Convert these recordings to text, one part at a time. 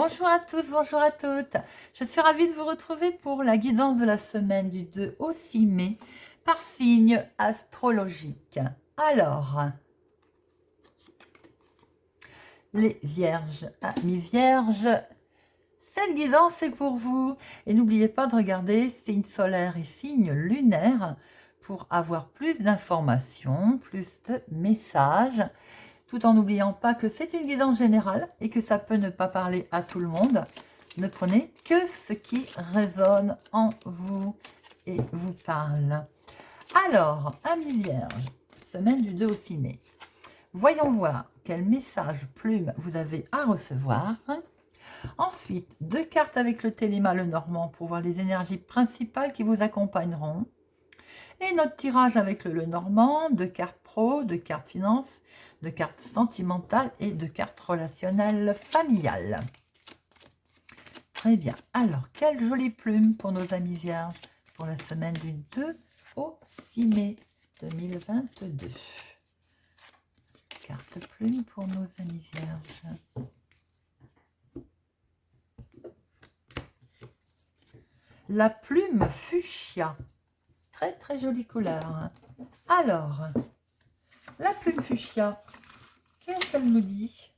Bonjour à tous, bonjour à toutes. Je suis ravie de vous retrouver pour la guidance de la semaine du 2 au 6 mai par signe astrologique. Alors, les vierges, amis vierges, cette guidance est pour vous. Et n'oubliez pas de regarder signe solaire et signe lunaire pour avoir plus d'informations, plus de messages, tout en n'oubliant pas que c'est une guidance générale et que ça peut ne pas parler à tout le monde. Ne prenez que ce qui résonne en vous et vous parle. Alors, amis vierges, semaine du 2 au 6 mai. Voyons voir quel message plume vous avez à recevoir. Ensuite, 2 cartes avec le téléma le normand pour voir les énergies principales qui vous accompagneront. Et notre tirage avec le normand, 2 cartes pro, 2 cartes finance, 2 cartes sentimentales et 2 cartes relationnelles familiales. Très bien. Alors, quelle jolie plume pour nos amis vierges pour la semaine du 2 au 6 mai 2022. Carte plume pour nos amis vierges. La plume fuchsia. Très très jolie couleur. Alors, la plume fuchsia, qu'est-ce qu'elle me dit?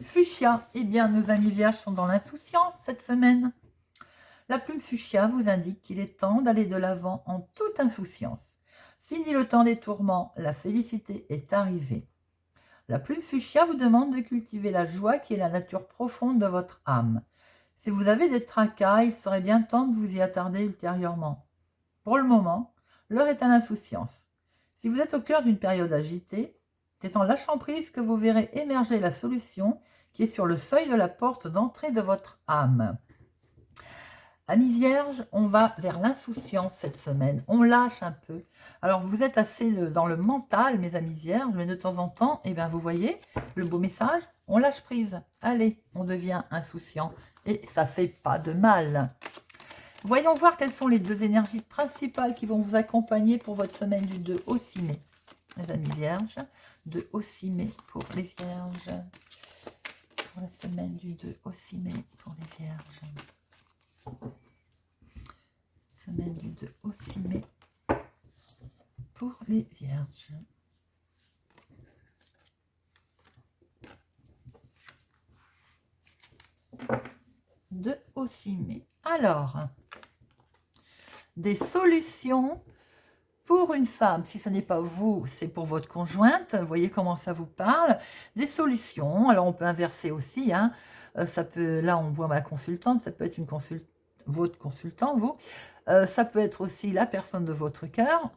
Fuchsia, eh bien nos amis vierges sont dans l'insouciance cette semaine. La plume fuchsia vous indique qu'il est temps d'aller de l'avant en toute insouciance. Fini le temps des tourments, la félicité est arrivée. La plume fuchsia vous demande de cultiver la joie qui est la nature profonde de votre âme. Si vous avez des tracas, il serait bien temps de vous y attarder ultérieurement. Pour le moment, l'heure est à l'insouciance. Si vous êtes au cœur d'une période agitée, c'est en lâchant prise que vous verrez émerger la solution qui est sur le seuil de la porte d'entrée de votre âme. Amis vierges, on va vers l'insouciance cette semaine. On lâche un peu. Alors, vous êtes assez dans le mental, mes amis vierges, mais de temps en temps, eh bien, vous voyez, le beau message, on lâche prise. Allez, on devient insouciant et ça fait pas de mal. Voyons voir quelles sont les 2 énergies principales qui vont vous accompagner pour votre semaine du 2 au 6 mai. Mes amis vierges, 2 au 6 mai pour les vierges. Pour la semaine du 2 au 6 mai pour les vierges. Semaine du 2 au 6 mai pour les vierges. De au 6 mai. Alors, des solutions pour une femme. Si ce n'est pas vous, c'est pour votre conjointe. Vous voyez comment ça vous parle. Des solutions. Alors, on peut inverser aussi. Hein. Ça peut, là, on voit ma consultante. Ça peut être votre consultant, vous. Ça peut être aussi la personne de votre cœur.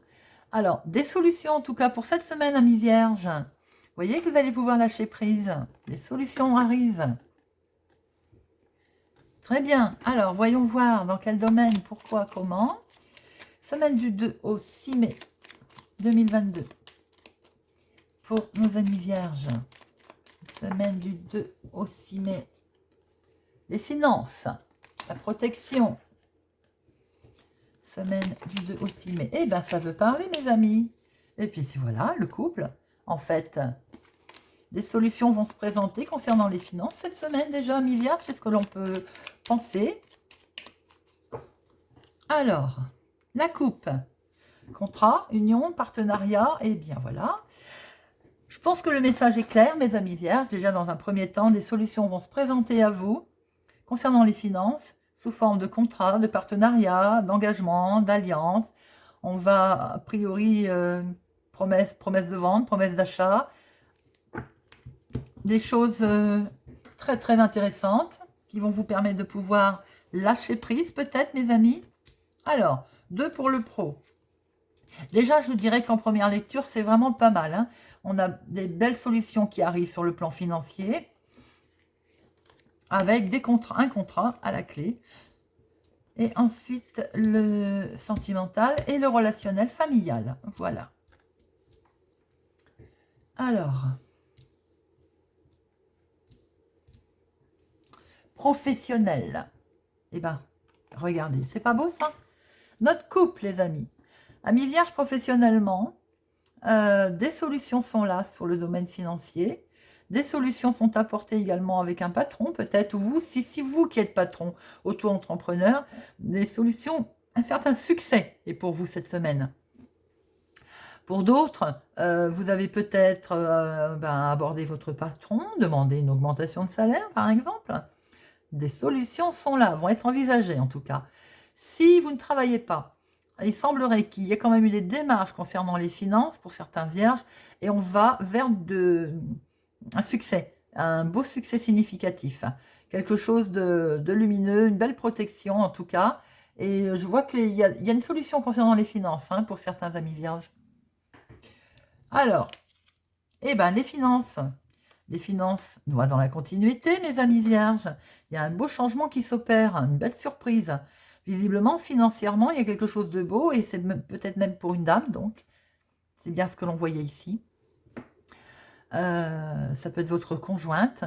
Alors, des solutions, en tout cas, pour cette semaine, amis vierges. Vous voyez que vous allez pouvoir lâcher prise. Les solutions arrivent. Très bien. Alors, voyons voir dans quel domaine, pourquoi, comment. Semaine du 2 au 6 mai 2022 pour nos amis vierges. Semaine du 2 au 6 mai. Les finances, la protection. Semaine du 2 au 6 mai. Eh bien, ça veut parler, mes amis. Et puis, voilà, le couple. En fait, des solutions vont se présenter concernant les finances cette semaine déjà, amis vierges. C'est ce que l'on peut penser. Alors, la coupe. Contrat, union, partenariat. Et bien, voilà. Je pense que le message est clair, mes amis vierges. Déjà, dans un premier temps, des solutions vont se présenter à vous concernant les finances, sous forme de contrat, de partenariat, d'engagement, d'alliance. On va, a priori, promesse de vente, promesse d'achat. Des choses très, très intéressantes qui vont vous permettre de pouvoir lâcher prise, peut-être, mes amis. Alors, 2 pour le pro. Déjà, je vous dirais qu'en première lecture, c'est vraiment pas mal. Hein. On a des belles solutions qui arrivent sur le plan financier, avec un contrat à la clé. Et ensuite, le sentimental et le relationnel familial. Voilà. Alors, professionnel. Eh bien, regardez, c'est pas beau ça? Notre couple, les amis. Amis vierges professionnellement, des solutions sont là sur le domaine financier. Des solutions sont apportées également avec un patron, peut-être, ou vous, si vous qui êtes patron, auto-entrepreneur, des solutions, un certain succès est pour vous cette semaine. Pour d'autres, vous avez peut-être abordé votre patron, demandé une augmentation de salaire, par exemple. Des solutions sont là, vont être envisagées en tout cas. Si vous ne travaillez pas, il semblerait qu'il y ait quand même eu des démarches concernant les finances pour certains vierges, et on va vers un succès, un beau succès significatif. Quelque chose de lumineux, une belle protection en tout cas. Et je vois qu'il y a une solution concernant les finances pour certains amis vierges. Alors, les finances. Les finances, nous va dans la continuité, mes amis vierges. Il y a un beau changement qui s'opère, une belle surprise. Visiblement, financièrement, il y a quelque chose de beau, et c'est peut-être même pour une dame, donc. C'est bien ce que l'on voyait ici. Ça peut être votre conjointe.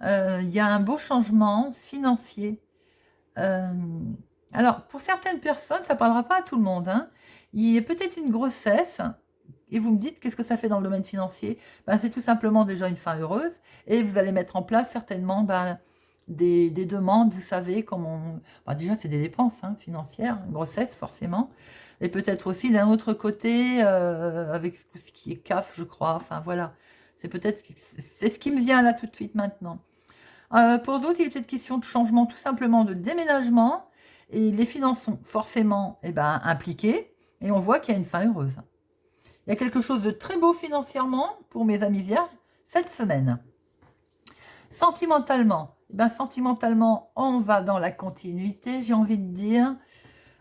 Il y a un beau changement financier. Alors, pour certaines personnes, ça ne parlera pas à tout le monde. Il y a peut-être une grossesse. Et vous me dites, qu'est-ce que ça fait dans le domaine financier? C'est tout simplement déjà une fin heureuse. Et vous allez mettre en place certainement des demandes, vous savez, déjà, c'est des dépenses financières, une grossesse forcément. Et peut-être aussi d'un autre côté, avec ce qui est CAF, je crois. Enfin, voilà. C'est ce qui me vient là tout de suite maintenant. Pour d'autres, il est peut-être question de changement, tout simplement de déménagement. Et les finances sont forcément impliquées. Et on voit qu'il y a une fin heureuse. Il y a quelque chose de très beau financièrement pour mes amis vierges cette semaine. Sentimentalement, sentimentalement, on va dans la continuité, j'ai envie de dire.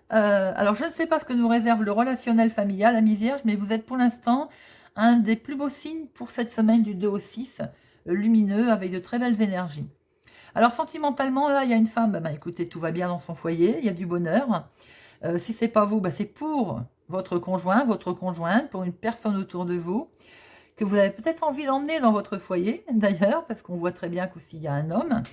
Alors, je ne sais pas ce que nous réserve le relationnel familial, amis vierges, mais vous êtes pour l'instant un des plus beaux signes pour cette semaine du 2 au 6, lumineux, avec de très belles énergies. Alors, sentimentalement, là, il y a une femme, écoutez, tout va bien dans son foyer, il y a du bonheur. Si ce n'est pas vous, c'est pour votre conjoint, votre conjointe, pour une personne autour de vous, que vous avez peut-être envie d'emmener dans votre foyer, d'ailleurs, parce qu'on voit très bien qu'aussi il y a un homme.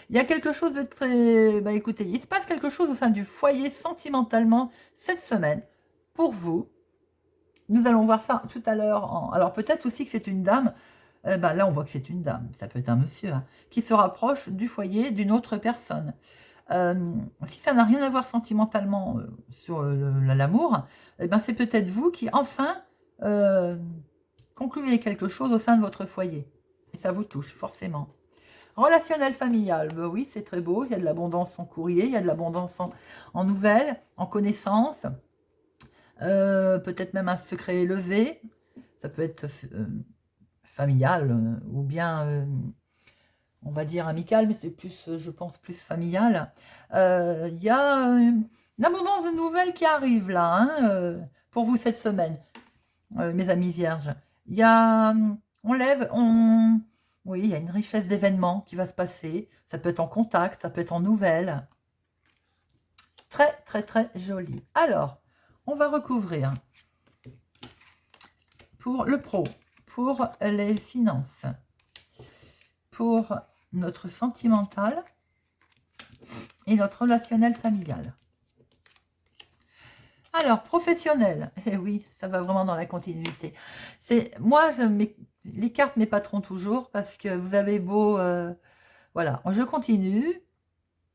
Il y a quelque chose de très... écoutez, il se passe quelque chose au sein du foyer sentimentalement cette semaine. Pour vous, nous allons voir ça tout à l'heure. Alors peut-être aussi que c'est une dame. Là, on voit que c'est une dame. Ça peut être un monsieur qui se rapproche du foyer d'une autre personne. Si ça n'a rien à voir sentimentalement sur l'amour, c'est peut-être vous qui enfin concluez quelque chose au sein de votre foyer. Et ça vous touche forcément. Relationnel familial, oui, c'est très beau. Il y a de l'abondance en courrier, il y a de l'abondance en nouvelles, en connaissances. Peut-être même un secret élevé. Ça peut être familial ou bien... on va dire amical, mais c'est plus, je pense, plus familial. Il y a une abondance de nouvelles qui arrive là, pour vous cette semaine, mes amis vierges. Il y a, oui, il y a une richesse d'événements qui va se passer. Ça peut être en contact, ça peut être en nouvelles. Très, très, très joli. Alors, on va recouvrir pour le pro, pour les finances, pour notre sentimental et notre relationnel familial. Alors, professionnel, oui, ça va vraiment dans la continuité. Moi, les cartes mes patrons toujours, parce que vous avez beau... voilà, je continue.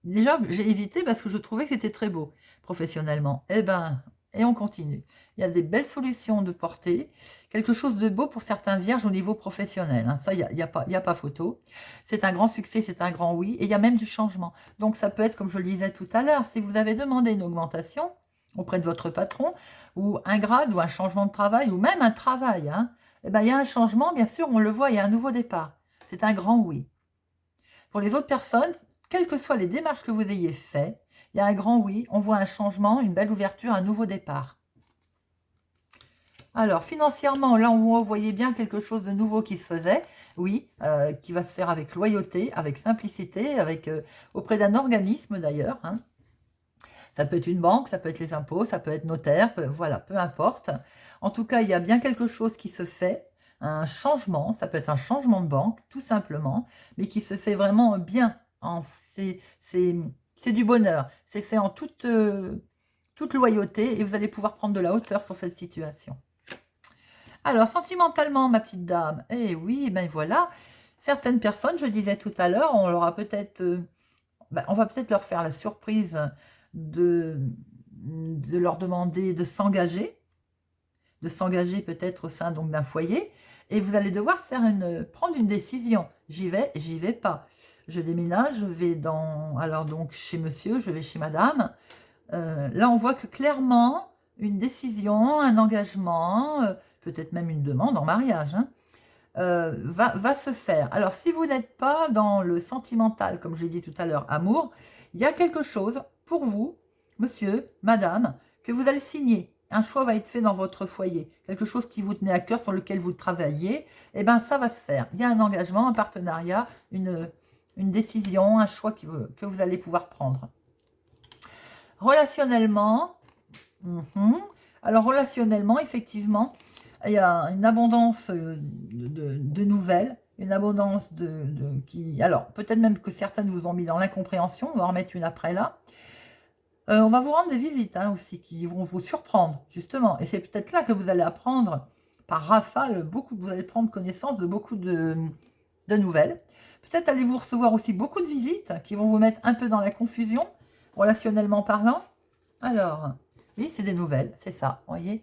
Déjà, j'ai hésité parce que je trouvais que c'était très beau, professionnellement. Et on continue. Il y a des belles solutions de portée, quelque chose de beau pour certains vierges au niveau professionnel. Ça, il n'y a pas photo. C'est un grand succès, c'est un grand oui, et il y a même du changement. Donc, ça peut être, comme je le disais tout à l'heure, si vous avez demandé une augmentation auprès de votre patron, ou un grade, ou un changement de travail, ou même un travail, il y a un changement, bien sûr, on le voit, il y a un nouveau départ. C'est un grand oui. Pour les autres personnes, quelles que soient les démarches que vous ayez faites, il y a un grand oui, on voit un changement, une belle ouverture, un nouveau départ. Alors, financièrement, là, vous voyez bien quelque chose de nouveau qui se faisait, oui, qui va se faire avec loyauté, avec simplicité, auprès d'un organisme d'ailleurs. Ça peut être une banque, ça peut être les impôts, ça peut être notaire, voilà, peu importe. En tout cas, il y a bien quelque chose qui se fait, un changement, ça peut être un changement de banque, tout simplement, mais qui se fait vraiment bien. C'est du bonheur, c'est fait en toute loyauté et vous allez pouvoir prendre de la hauteur sur cette situation. Alors, sentimentalement, ma petite dame, oui, voilà, Certaines personnes, je disais tout à l'heure, on leur a peut-être, on va peut-être leur faire la surprise de leur demander de s'engager peut-être au sein donc d'un foyer, et vous allez devoir prendre une décision. J'y vais pas. Je déménage, je vais alors donc chez monsieur, je vais chez madame. Là, on voit que clairement, une décision, un engagement, peut-être même une demande en mariage, hein, va se faire. Alors, si vous n'êtes pas dans le sentimental, comme je l'ai dit tout à l'heure, amour, il y a quelque chose pour vous, monsieur, madame, que vous allez signer. Un choix va être fait dans votre foyer. Quelque chose qui vous tenait à cœur, sur lequel vous travaillez, et bien ça va se faire. Il y a un engagement, un partenariat, une décision, un choix que vous allez pouvoir prendre. Relationnellement, alors relationnellement, effectivement, il y a une abondance de nouvelles, une abondance qui... Alors, peut-être même que certaines vous ont mis dans l'incompréhension, on va en remettre une après là. On va vous rendre des visites hein, aussi, qui vont vous surprendre, justement. Et c'est peut-être là que vous allez apprendre, par rafale, vous allez prendre connaissance de beaucoup de nouvelles. Peut-être allez-vous recevoir aussi beaucoup de visites qui vont vous mettre un peu dans la confusion, relationnellement parlant. Alors, oui, c'est des nouvelles, c'est ça, voyez.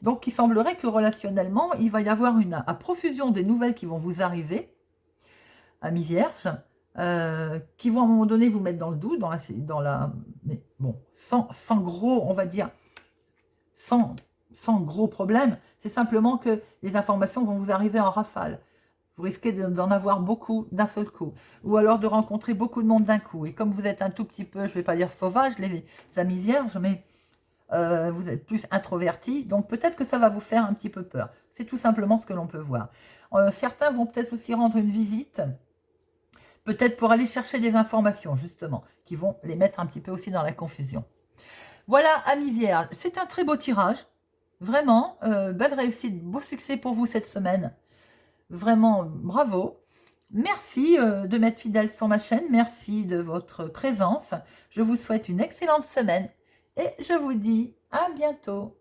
Donc, il semblerait que relationnellement, il va y avoir à profusion des nouvelles qui vont vous arriver, amis vierges, qui vont à un moment donné vous mettre dans le doute, mais bon, sans gros, on va dire, sans gros problème. C'est simplement que les informations vont vous arriver en rafale. Vous risquez d'en avoir beaucoup d'un seul coup. Ou alors de rencontrer beaucoup de monde d'un coup. Et comme vous êtes un tout petit peu, je ne vais pas dire sauvage, les amis vierges, mais vous êtes plus introvertis. Donc peut-être que ça va vous faire un petit peu peur. C'est tout simplement ce que l'on peut voir. Certains vont peut-être aussi rendre une visite. Peut-être pour aller chercher des informations, justement, qui vont les mettre un petit peu aussi dans la confusion. Voilà, amis vierges, c'est un très beau tirage. Vraiment, belle réussite, beau succès pour vous cette semaine. Vraiment, bravo. Merci de m'être fidèle sur ma chaîne. Merci de votre présence. Je vous souhaite une excellente semaine et je vous dis à bientôt.